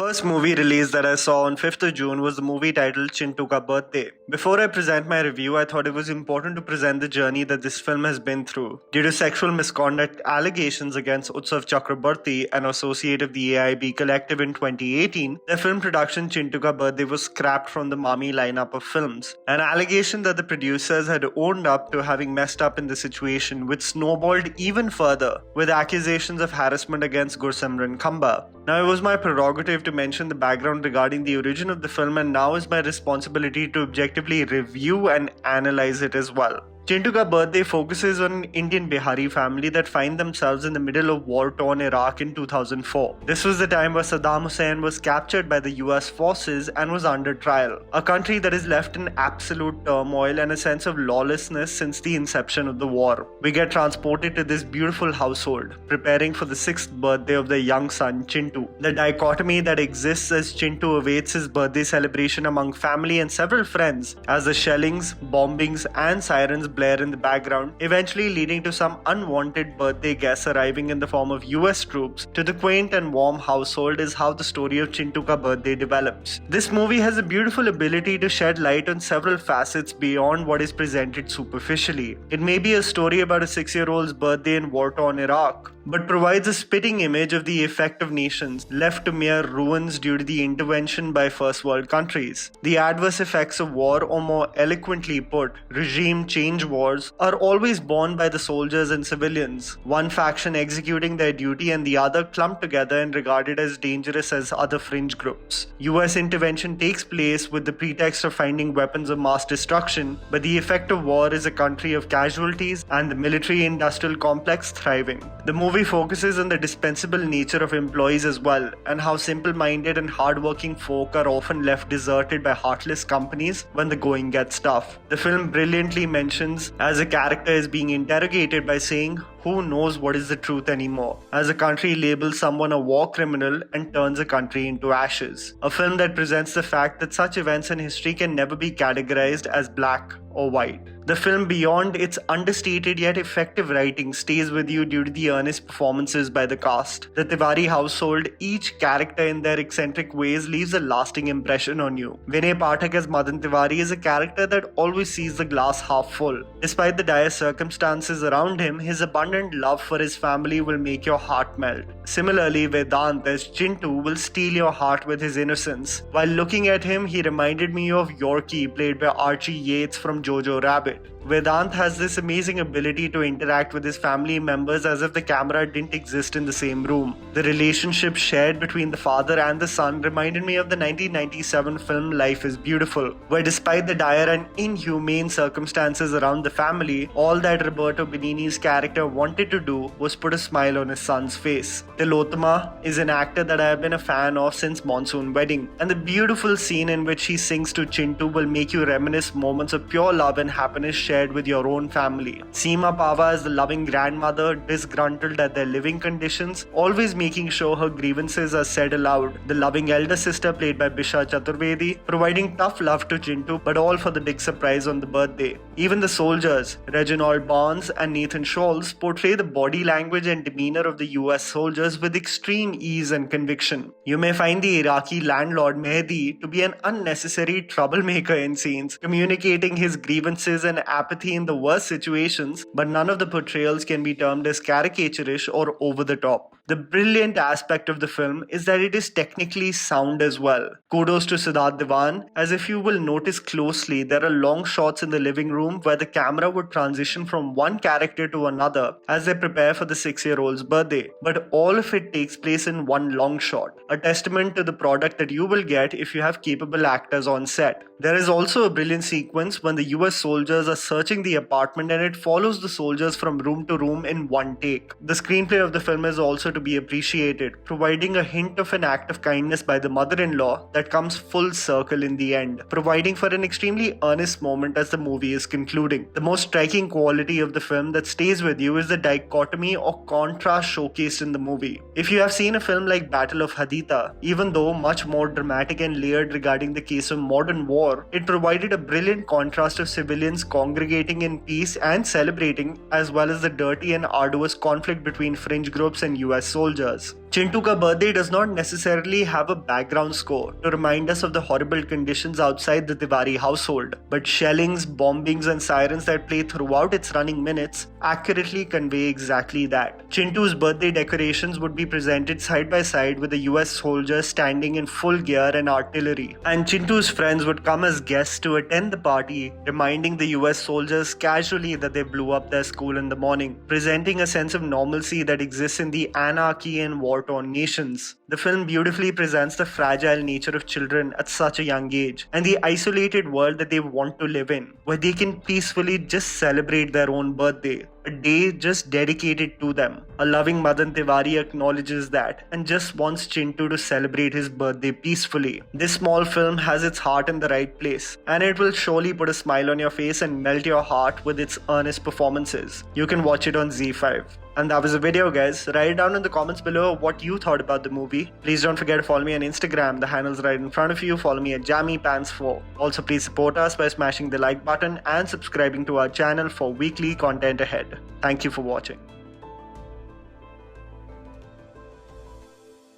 first movie release that I saw on 5th of June was the movie titled Chintu Ka Birthday. Before I present my review, I thought it was important to present the journey that this film has been through. Due to sexual misconduct allegations against Utsav Chakrabarti, an associate of the AIB collective in 2018, their film production Chintu Ka Birthday was scrapped from the Mami lineup of films. An allegation that the producers had owned up to having messed up in the situation, which snowballed even further with accusations of harassment against Gursimran Khamba. Now, it was my prerogative to mention the background regarding the origin of the film, and now is my responsibility to objectively review and analyze it as well. Chintu Ka Birthday focuses on an Indian Bihari family that find themselves in the middle of war-torn Iraq in 2004. This was the time where Saddam Hussein was captured by the US forces and was under trial. A country that is left in absolute turmoil and a sense of lawlessness since the inception of the war. We get transported to this beautiful household, preparing for the 6th birthday of their young son Chintu. The dichotomy that exists as Chintu awaits his birthday celebration among family and several friends, as the shellings, bombings and sirens blare in the background, eventually leading to some unwanted birthday guests arriving in the form of US troops to the quaint and warm household, is how the story of Chintu Ka Birthday develops. This movie has a beautiful ability to shed light on several facets beyond what is presented superficially. It may be a story about a 6-year-old's birthday in war-torn Iraq, but provides a spitting image of the effect of nations left to mere ruins due to the intervention by first world countries. The adverse effects of war, or more eloquently put, regime change wars, are always borne by the soldiers and civilians, one faction executing their duty and the other clumped together and regarded as dangerous as other fringe groups. US intervention takes place with the pretext of finding weapons of mass destruction, but the effect of war is a country of casualties and the military-industrial complex thriving. The movie focuses on the dispensable nature of employees as well, and how simple-minded and hard-working folk are often left deserted by heartless companies when the going gets tough. The film brilliantly mentions as a character is being interrogated by saying, "Who knows what is the truth anymore?" as a country labels someone a war criminal and turns a country into ashes. A film that presents the fact that such events in history can never be categorized as black or white. The film, beyond its understated yet effective writing, stays with you due to the earnest performances by the cast. The Tiwari household, each character in their eccentric ways, leaves a lasting impression on you. Vinay Pathak as Madan Tiwari is a character that always sees the glass half full. Despite the dire circumstances around him, his abundant love for his family will make your heart melt. Similarly, Vedant as Chintu will steal your heart with his innocence. While looking at him, he reminded me of Yorkie, played by Archie Yates from Jojo Rabbit. Vedant has this amazing ability to interact with his family members as if the camera didn't exist in the same room. The relationship shared between the father and the son reminded me of the 1997 film Life is Beautiful, where despite the dire and inhumane circumstances around the family, all that Roberto Benigni's character wanted to do was put a smile on his son's face. Tillotama is an actor that I have been a fan of since Monsoon Wedding, and the beautiful scene in which he sings to Chintu will make you reminisce moments of pure love and happiness shared with your own family. Seema Pahwa is the loving grandmother, disgruntled at their living conditions, always making sure her grievances are said aloud. The loving elder sister, played by Bisha Chaturvedi, providing tough love to Chintu, but all for the big surprise on the birthday. Even the soldiers, Reginald Barnes and Nathan Scholz, portray the body language and demeanor of the US soldiers with extreme ease and conviction. You may find the Iraqi landlord Mehdi to be an unnecessary troublemaker in scenes, communicating his grievances and apathy in the worst situations, but none of the portrayals can be termed as caricaturish or over the top. The brilliant aspect of the film is that it is technically sound as well. Kudos to Siddharth Diwan, as if you will notice closely, there are long shots in the living room where the camera would transition from one character to another as they prepare for the 6-year-old's birthday, but all of it takes place in one long shot, a testament to the product that you will get if you have capable actors on set. There is also a brilliant sequence when the US soldiers are searching the apartment and it follows the soldiers from room to room in one take. The screenplay of the film is also to be appreciated, providing a hint of an act of kindness by the mother-in-law that comes full circle in the end, providing for an extremely earnest moment as the movie is concluding. The most striking quality of the film that stays with you is the dichotomy or contrast showcased in the movie. If you have seen a film like Battle of Haditha, even though much more dramatic and layered regarding the case of modern war, it provided a brilliant contrast of civilians congregating in peace and celebrating, as well as the dirty and arduous conflict between fringe groups and US soldiers. Chintu Ka Birthday does not necessarily have a background score to remind us of the horrible conditions outside the Tiwari household, but shellings, bombings, and sirens that play throughout its running minutes accurately convey exactly that. Chintu's birthday decorations would be presented side by side with the US soldiers standing in full gear and artillery, and Chintu's friends would come as guests to attend the party, reminding the US soldiers casually that they blew up their school in the morning, presenting a sense of normalcy that exists in the anarchy and war-torn nations. The film beautifully presents the fragile nature of children at such a young age and the isolated world that they want to live in, where they can peacefully just celebrate their own birthday, a day just dedicated to them. A loving Madan Tiwari acknowledges that and just wants Chintu to celebrate his birthday peacefully. This small film has its heart in the right place, and it will surely put a smile on your face and melt your heart with its earnest performances. You can watch it on Z5. And that was the video, guys. Write down in the comments below what you thought about the movie. Please don't forget to follow me on Instagram. The handle's right in front of you. Follow me at JammyPants4. Also, please support us by smashing the like button and subscribing to our channel for weekly content ahead. Thank you for watching.